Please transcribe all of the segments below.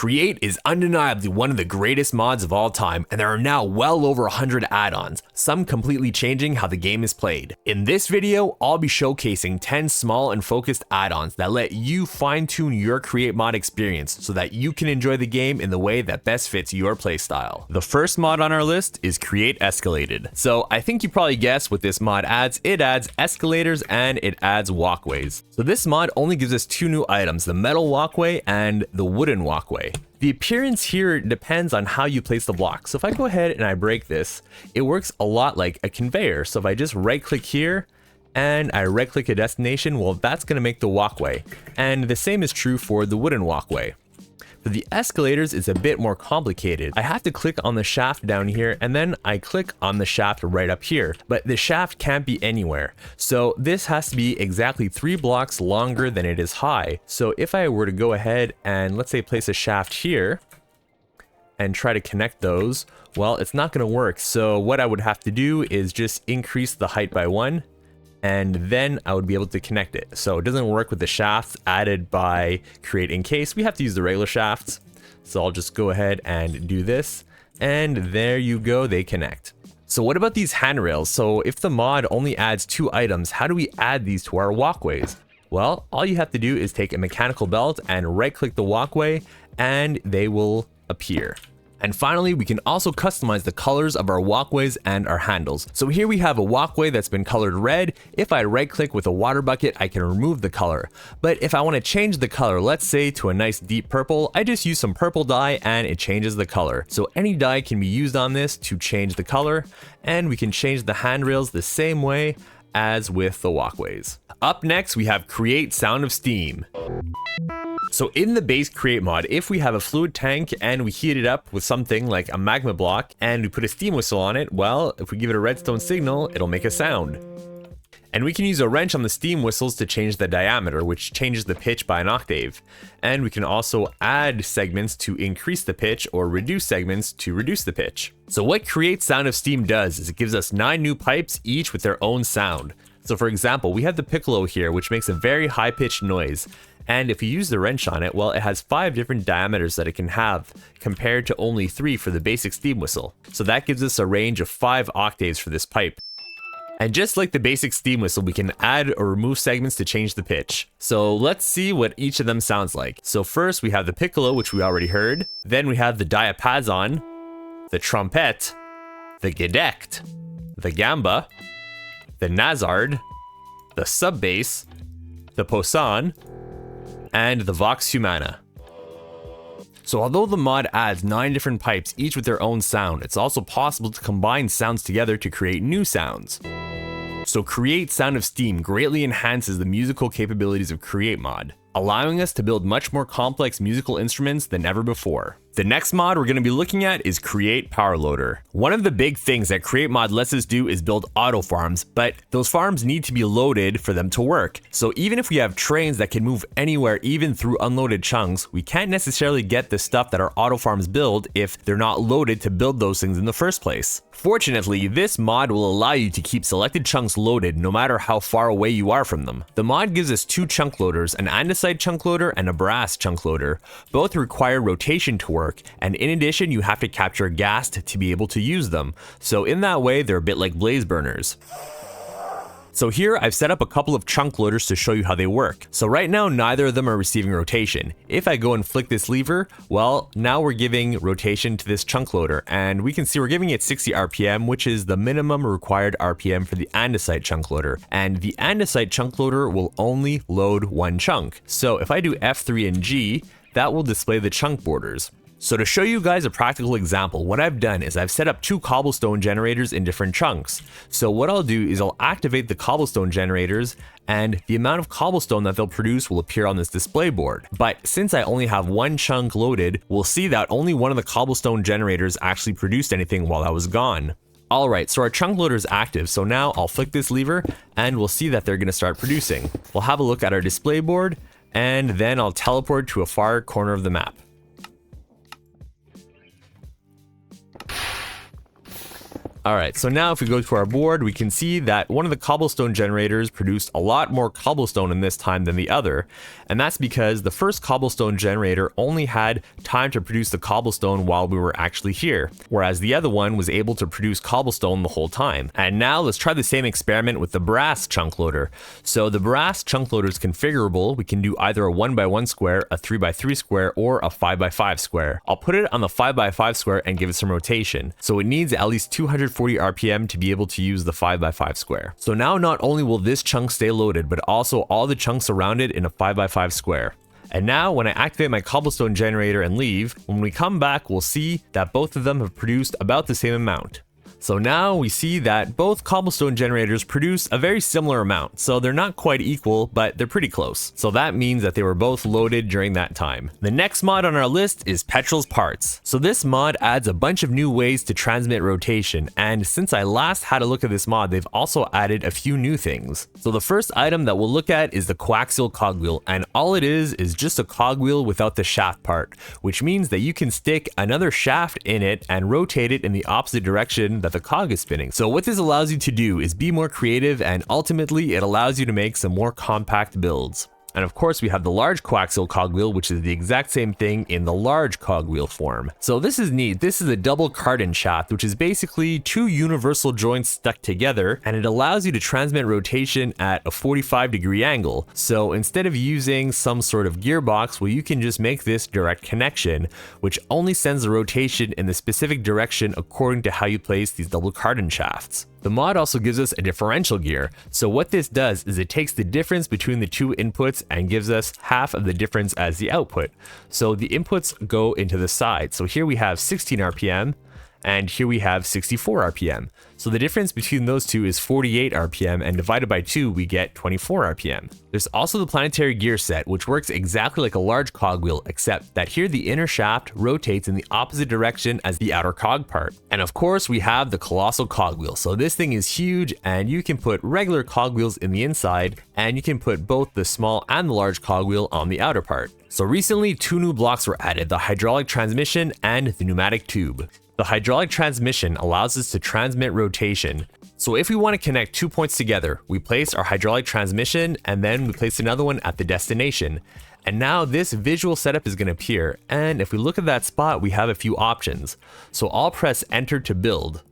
Create is undeniably one of the greatest mods of all time, and there are now well over 100 add-ons, some completely changing how the game is played. In this video, I'll be showcasing 10 small and focused add-ons that let you fine-tune your Create mod experience so that you can enjoy the game in the way that best fits your playstyle. The first mod on our list is Create Escalated. So I think you probably guessed what this mod adds. It adds escalators and it adds walkways. So this mod only gives us two new items, the metal walkway and the wooden walkway. The appearance here depends on how you place the block. So if I go ahead and I break this, it works a lot like a conveyor. So if I just right click here and I right click a destination, well, that's going to make the walkway. And the same is true for the wooden walkway. For the escalators, it's a bit more complicated. I have to click on the shaft down here and then I click on the shaft right up here, but the shaft can't be anywhere. So this has to be exactly 3 blocks longer than it is high. So if I were to go ahead and let's say place a shaft here and try to connect those, well, it's not going to work. So what I would have to do is just increase the height by 1. And then I would be able to connect it. So it doesn't work with the shafts added by Create in case. We have to use the regular shafts. So I'll just go ahead and do this. And there you go, they connect. So what about these handrails? So if the mod only adds 2 items, how do we add these to our walkways? Well, all you have to do is take a mechanical belt and right click the walkway and they will appear. And finally, we can also customize the colors of our walkways and our handles. So here we have a walkway that's been colored red. If I right click with a water bucket, I can remove the color. But if I want to change the color, let's say to a nice deep purple, I just use some purple dye and it changes the color. So any dye can be used on this to change the color, and we can change the handrails the same way as with the walkways. Up next, we have Create Sound of Steam. So in the base Create mod, if we have a fluid tank and we heat it up with something like a magma block and we put a steam whistle on it, well, if we give it a redstone signal, it'll make a sound. And we can use a wrench on the steam whistles to change the diameter, which changes the pitch by an octave. And we can also add segments to increase the pitch or reduce segments to reduce the pitch. So what Create Sound of Steam does is it gives us 9 new pipes, each with their own sound. So for example, we have the piccolo here, which makes a very high-pitched noise. And if you use the wrench on it, well, it has 5 different diameters that it can have, compared to only 3 for the basic steam whistle. So that gives us a range of 5 octaves for this pipe. And just like the basic steam whistle, we can add or remove segments to change the pitch. So let's see what each of them sounds like. So first we have the piccolo, which we already heard. Then we have the diapason, the trumpet, the gedect, the gamba, the nazard, the sub-bass, the posaun, and the Vox Humana. So although the mod adds 9 different pipes, each with their own sound, it's also possible to combine sounds together to create new sounds. So Create Sound of Steam greatly enhances the musical capabilities of Create mod, allowing us to build much more complex musical instruments than ever before. The next mod we're going to be looking at is Create Power Loader. One of the big things that Create mod lets us do is build auto farms, but those farms need to be loaded for them to work. So even if we have trains that can move anywhere, even through unloaded chunks, we can't necessarily get the stuff that our auto farms build if they're not loaded to build those things in the first place. Fortunately, this mod will allow you to keep selected chunks loaded no matter how far away you are from them. The mod gives us 2 chunk loaders, an andesite chunk loader and a brass chunk loader. Both require rotation to work, and in addition, you have to capture gas to be able to use them. So in that way, they're a bit like blaze burners. So here I've set up a couple of chunk loaders to show you how they work. So right now, neither of them are receiving rotation. If I go and flick this lever, well, now we're giving rotation to this chunk loader, and we can see we're giving it 60 RPM, which is the minimum required RPM for the andesite chunk loader. And the andesite chunk loader will only load 1 chunk. So if I do F3 and G, that will display the chunk borders. So to show you guys a practical example, what I've done is I've set up 2 cobblestone generators in different chunks. So what I'll do is I'll activate the cobblestone generators, and the amount of cobblestone that they'll produce will appear on this display board. But since I only have 1 chunk loaded, we'll see that only one of the cobblestone generators actually produced anything while I was gone. Alright, so our chunk loader is active, so now I'll flick this lever and we'll see that they're going to start producing. We'll have a look at our display board, and then I'll teleport to a far corner of the map. Alright, so now if we go to our board, we can see that one of the cobblestone generators produced a lot more cobblestone in this time than the other, and that's because the first cobblestone generator only had time to produce the cobblestone while we were actually here, whereas the other one was able to produce cobblestone the whole time. And now let's try the same experiment with the brass chunk loader. So the brass chunk loader is configurable. We can do either a 1x1 square, a 3x3 square, or a 5x5 square. I'll put it on the 5x5 square and give it some rotation. So it needs at least 240 RPM to be able to use the 5x5 square. So now not only will this chunk stay loaded, but also all the chunks around it in a 5x5 square. And now when I activate my cobblestone generator and leave, when we come back, we'll see that both of them have produced about the same amount. So now we see that both cobblestone generators produce a very similar amount. So they're not quite equal, but they're pretty close. So that means that they were both loaded during that time. The next mod on our list is Petrols Parts. So this mod adds a bunch of new ways to transmit rotation. And since I last had a look at this mod, they've also added a few new things. So the first item that we'll look at is the coaxial cogwheel. And all it is just a cogwheel without the shaft part, which means that you can stick another shaft in it and rotate it in the opposite direction that the cog is spinning. So what this allows you to do is be more creative, and ultimately it allows you to make some more compact builds. And of course we have the large coaxial cogwheel, which is the exact same thing in the large cogwheel form. So this is neat. This is a double cardan shaft, which is basically two universal joints stuck together, and it allows you to transmit rotation at a 45-degree angle. So instead of using some sort of gearbox, well, you can just make this direct connection, which only sends the rotation in the specific direction according to how you place these double cardan shafts. The mod also gives us a differential gear. So what this does is it takes the difference between the two inputs and gives us half of the difference as the output. So the inputs go into the side. So here we have 16 RPM and here we have 64 RPM. So the difference between those two is 48 RPM, and divided by 2 we get 24 RPM. There's also the planetary gear set, which works exactly like a large cogwheel, except that here the inner shaft rotates in the opposite direction as the outer cog part. And of course we have the colossal cogwheel. So this thing is huge, and you can put regular cogwheels in the inside, and you can put both the small and the large cogwheel on the outer part. So recently 2 new blocks were added, the hydraulic transmission and the pneumatic tube. The hydraulic transmission allows us to transmit rotation. So if we want to connect 2 points together, we place our hydraulic transmission and then we place another one at the destination. And now this visual setup is going to appear, and if we look at that spot, we have a few options. So I'll press enter to build,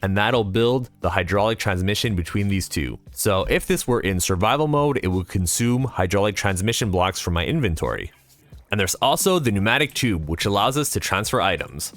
and that'll build the hydraulic transmission between these two. So if this were in survival mode, it would consume hydraulic transmission blocks from my inventory. And there's also the pneumatic tube, which allows us to transfer items.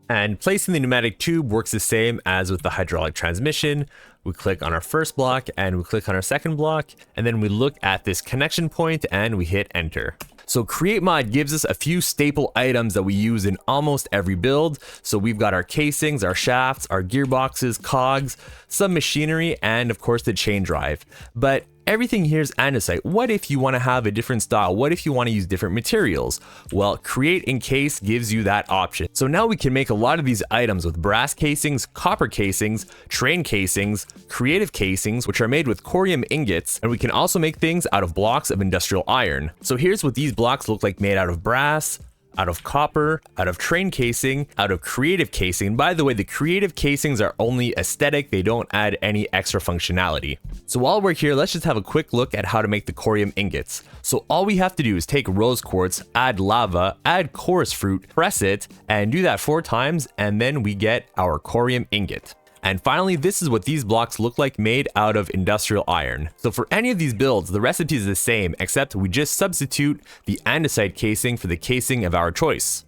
And placing the pneumatic tube works the same as with the hydraulic transmission. We click on our first block and we click on our second block, and then we look at this connection point and we hit enter. So Create Mod gives us a few staple items that we use in almost every build. So we've got our casings, our shafts, our gearboxes, cogs, some machinery, and of course the chain drive. But everything here is andesite. What if you want to have a different style? What if you want to use different materials? Well, Create Encase gives you that option. So now we can make a lot of these items with brass casings, copper casings, train casings, creative casings, which are made with corium ingots, and we can also make things out of blocks of industrial iron. So here's what these blocks look like made out of brass, out of copper, out of train casing, out of creative casing. By the way, the creative casings are only aesthetic, they don't add any extra functionality. So while we're here, let's just have a quick look at how to make the corium ingots. So all we have to do is take rose quartz, add lava, add chorus fruit, press it, and do that 4 times, and then we get our corium ingot. And finally, this is what these blocks look like made out of industrial iron. So for any of these builds, the recipe is the same, except we just substitute the andesite casing for the casing of our choice.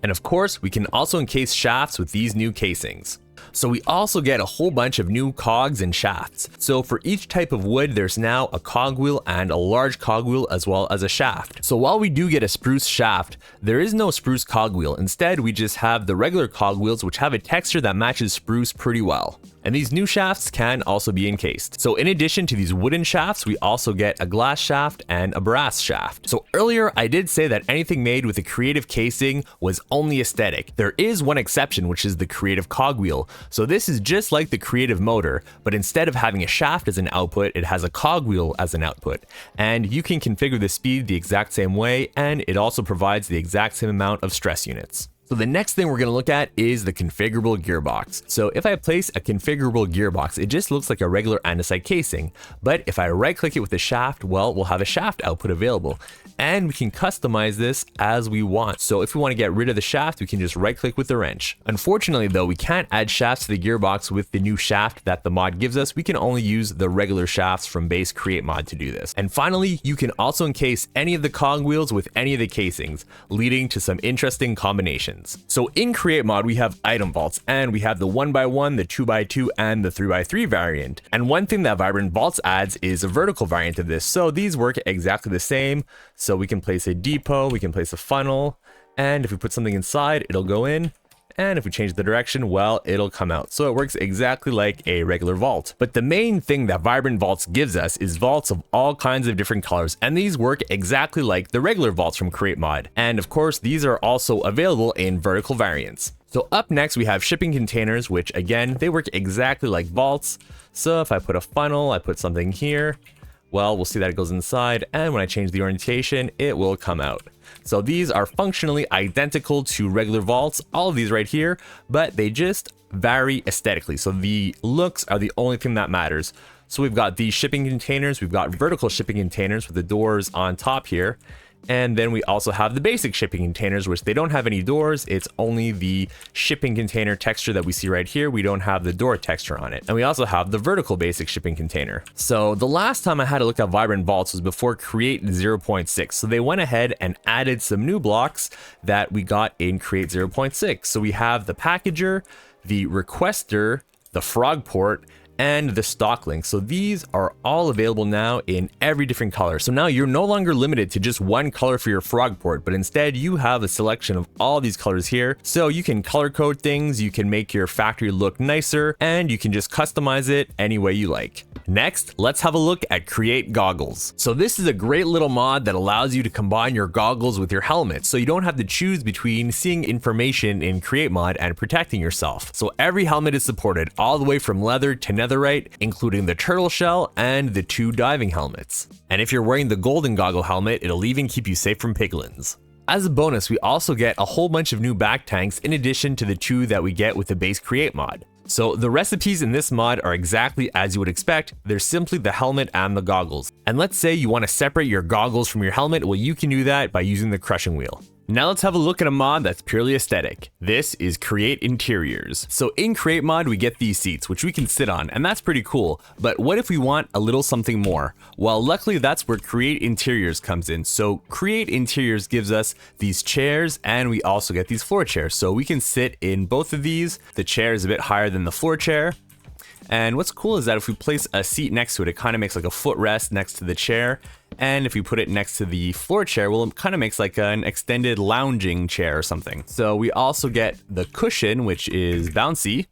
And of course, we can also encase shafts with these new casings. So we also get a whole bunch of new cogs and shafts. So for each type of wood, there's now a cogwheel and a large cogwheel as well as a shaft. So while we do get a spruce shaft, there is no spruce cogwheel. Instead, we just have the regular cogwheels, which have a texture that matches spruce pretty well. And these new shafts can also be encased. So in addition to these wooden shafts, we also get a glass shaft and a brass shaft. So earlier I did say that anything made with a creative casing was only aesthetic. There is one exception, which is the creative cogwheel. So this is just like the creative motor, but instead of having a shaft as an output, it has a cogwheel as an output. And you can configure the speed the exact same way, and it also provides the exact same amount of stress units. So the next thing we're going to look at is the configurable gearbox. So if I place a configurable gearbox, it just looks like a regular andesite casing. But if I right click it with the shaft, well, we'll have a shaft output available. And we can customize this as we want. So if we want to get rid of the shaft, we can just right click with the wrench. Unfortunately though, we can't add shafts to the gearbox with the new shaft that the mod gives us. We can only use the regular shafts from base create mod to do this. And finally, you can also encase any of the cogwheels with any of the casings, leading to some interesting combinations. So in create mod, we have item vaults, and we have the 1x1, the 2x2, and the 3x3 variant. And one thing that Vibrant Vaults adds is a vertical variant of this. So these work exactly the same. So we can place a depot, we can place a funnel, and if we put something inside, it'll go in. And if we change the direction, well, it'll come out. So it works exactly like a regular vault. But the main thing that Vibrant Vaults gives us is vaults of all kinds of different colors. And these work exactly like the regular vaults from Create Mod. And of course, these are also available in vertical variants. So up next, we have shipping containers, which again, they work exactly like vaults. So if I put a funnel, I put something here, well, we'll see that it goes inside. And when I change the orientation, it will come out. So these are functionally identical to regular vaults, all of these right here, but they just vary aesthetically. So the looks are the only thing that matters. So we've got these shipping containers, we've got vertical shipping containers with the doors on top here. And then we also have the basic shipping containers, which they don't have any doors. It's only the shipping container texture that we see right here. We don't have the door texture on it. And we also have the vertical basic shipping container. So the last time I had to look at Vibrant Vaults was before Create 0.6. So they went ahead and added some new blocks that we got in Create 0.6. So we have the packager, the requester, the frog port, and the stock link. So these are all available now in every different color. So now you're no longer limited to just one color for your frog port, but instead you have a selection of all these colors here. So you can color code things, you can make your factory look nicer, and you can just customize it any way you like. Next, let's have a look at Create Goggles. So this is a great little mod that allows you to combine your goggles with your helmet, so you don't have to choose between seeing information in Create Mod and protecting yourself. So every helmet is supported, all the way from leather to netherite, including the turtle shell and the 2 diving helmets. And if you're wearing the golden goggle helmet, it'll even keep you safe from piglins. As a bonus, we also get a whole bunch of new back tanks in addition to the 2 that we get with the base Create mod. So the recipes in this mod are exactly as you would expect. They're simply the helmet and the goggles. And let's say you want to separate your goggles from your helmet, well, you can do that by using the crushing wheel. Now let's have a look at a mod that's purely aesthetic. This is Create Interiors. So in Create Mod, we get these seats, which we can sit on, and that's pretty cool. But what if we want a little something more? Well, luckily that's where Create Interiors comes in. So Create Interiors gives us these chairs, and we also get these floor chairs. So we can sit in both of these. The chair is a bit higher than the floor chair. And what's cool is that if we place a seat next to it, it kind of makes like a footrest next to the chair. And if we put it next to the floor chair, well, it kind of makes like an extended lounging chair or something. So we also get the cushion, which is bouncy,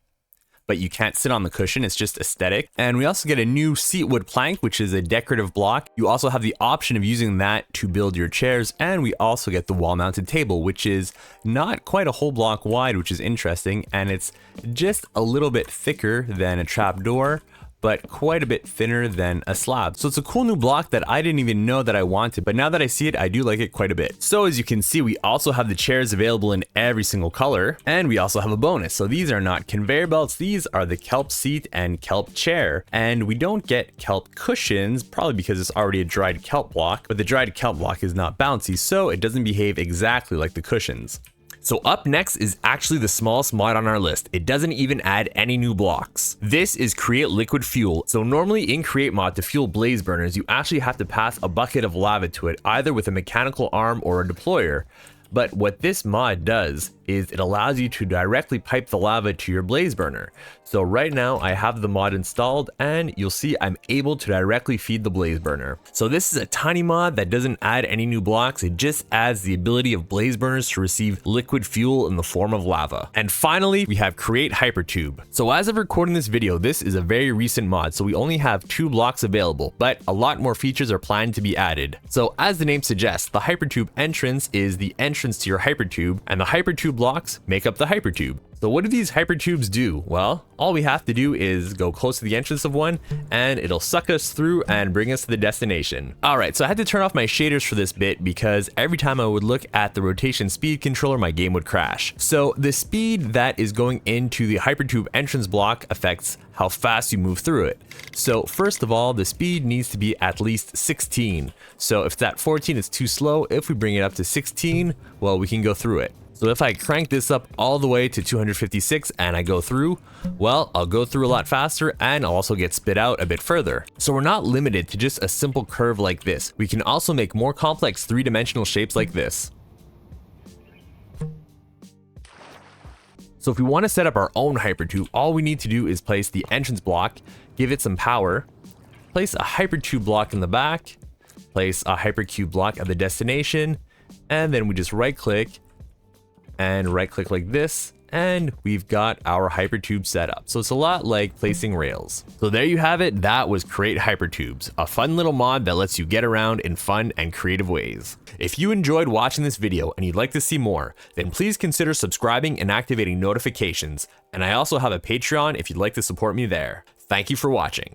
but you can't sit on the cushion, it's just aesthetic. And we also get a new seat wood plank, which is a decorative block. You also have the option of using that to build your chairs. And we also get the wall mounted table, which is not quite a whole block wide, which is interesting. And it's just a little bit thicker than a trap door, but quite a bit thinner than a slab. So it's a cool new block that I didn't even know that I wanted, but now that I see it, I do like it quite a bit. So as you can see, we also have the chairs available in every single color, and we also have a bonus. So these are not conveyor belts, these are the kelp seat and kelp chair. And we don't get kelp cushions, probably because it's already a dried kelp block, but the dried kelp block is not bouncy, so it doesn't behave exactly like the cushions. So up next is actually the smallest mod on our list. It doesn't even add any new blocks. This is Create Liquid Fuel. So normally in Create Mod, to fuel blaze burners, you actually have to pass a bucket of lava to it, either with a mechanical arm or a deployer. But what this mod does is it allows you to directly pipe the lava to your blaze burner. So right now I have the mod installed, and you'll see I'm able to directly feed the blaze burner. So this is a tiny mod that doesn't add any new blocks. It just adds the ability of blaze burners to receive liquid fuel in the form of lava. And finally, we have Create Hypertube. So as of recording this video, this is a very recent mod, so we only have 2 blocks available, but a lot more features are planned to be added. So as the name suggests, the Hypertube entrance is the entrance to your Hypertube, and the Hypertube blocks make up the Hypertube. So what do these hypertubes do? Well, all we have to do is go close to the entrance of one and it'll suck us through and bring us to the destination. Alright, so I had to turn off my shaders for this bit because every time I would look at the rotation speed controller, my game would crash. So the speed that is going into the hypertube entrance block affects how fast you move through it. So first of all, the speed needs to be at least 16. So if it's at 14, it's too slow. If we bring it up to 16, well, we can go through it. So if I crank this up all the way to 256 and I go through, well, I'll go through a lot faster and I'll also get spit out a bit further. So we're not limited to just a simple curve like this. We can also make more complex three-dimensional shapes like this. So if we want to set up our own hypertube, all we need to do is place the entrance block, give it some power, place a hypertube block in the back, place a hypercube block at the destination, and then we just right click and right click like this, and we've got our hypertube set up. So it's a lot like placing rails. So there you have it. That was Create Hypertubes, a fun little mod that lets you get around in fun and creative ways. If you enjoyed watching this video and you'd like to see more, then please consider subscribing and activating notifications. And I also have a Patreon if you'd like to support me there. Thank you for watching.